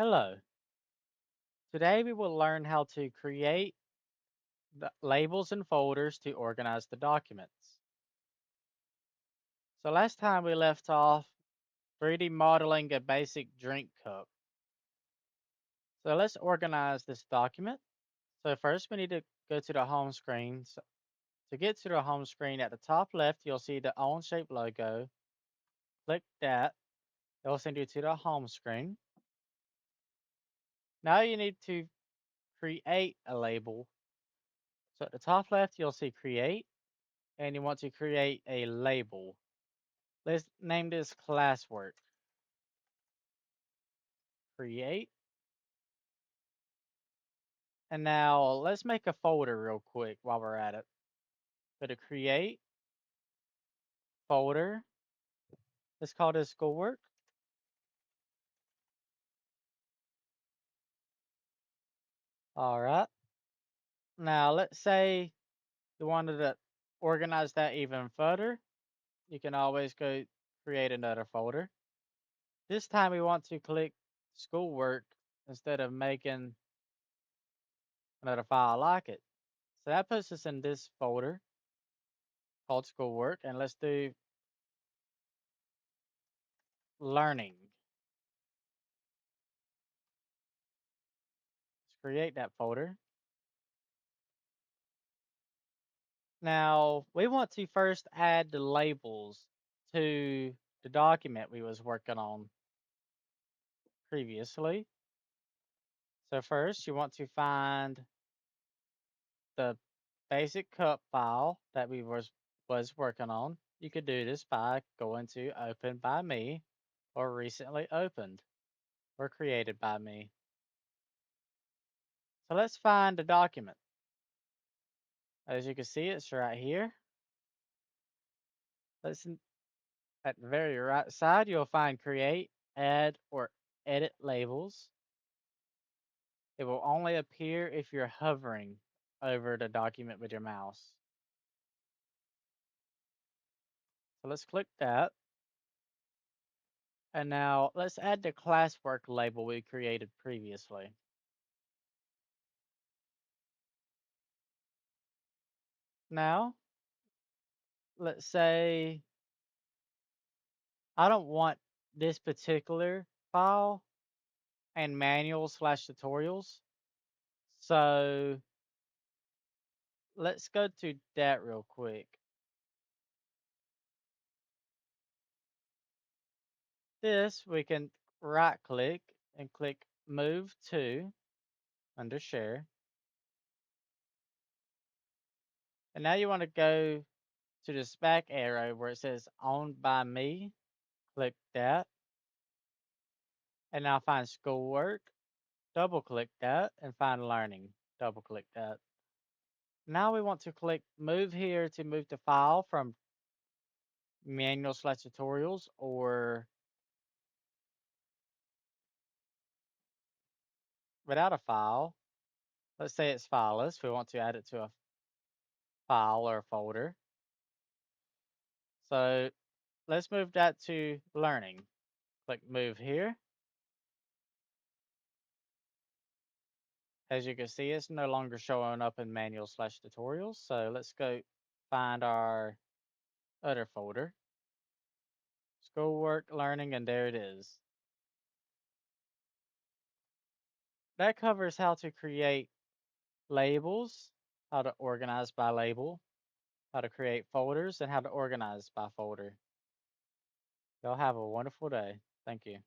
Hello. Today we will learn how to create the labels and folders to organize the documents. So last time we left off 3D modeling a basic drink cup. So let's organize this document. So first we need to go to the home screen. So to get to the home screen at the top left, you'll see the Onshape logo. Click that. It'll send you to the home screen. Now you need to create a label. So at the top left, you'll see create, and you want to create a label. Let's name this classwork. Create. And now let's make a folder real quick while we're at it. Go to create, folder. Let's call this schoolwork. All right. Now let's say you wanted to organize that even further. You can always go create another folder. This time we want to click schoolwork instead of making another file like it. So that puts us in this folder called schoolwork. And let's do learning. Let's create that folder. Now, we want to first add the labels to the document we was working on previously. So first, you want to find the basic cup file that we was working on. You could do this by going to open by me or recently opened or created by me. So let's find the document. As you can see, it's right here. Let's At the very right side, you'll find create, add, or edit labels. It will only appear if you're hovering over the document with your mouse. So let's click that. And now let's add the classwork label we created previously. Now, let's say I don't want this particular file and manual/tutorials. So let's go to that real quick. This we can right click and click move to under share. And now you want to go to this back arrow where it says owned by me. Click that. And now find schoolwork. Double click that and find learning. Double click that. Now we want to click move here to move the file from manual/tutorials or without a file. Let's say it's fileless. We want to add it to a file or a folder. So let's move that to learning. Click move here. As you can see, it's no longer showing up in manual/tutorials. So let's go find our other folder, schoolwork, learning, and there it is. That covers how to create labels, how to organize by label, how to create folders, and how to organize by folder. Y'all have a wonderful day. Thank you.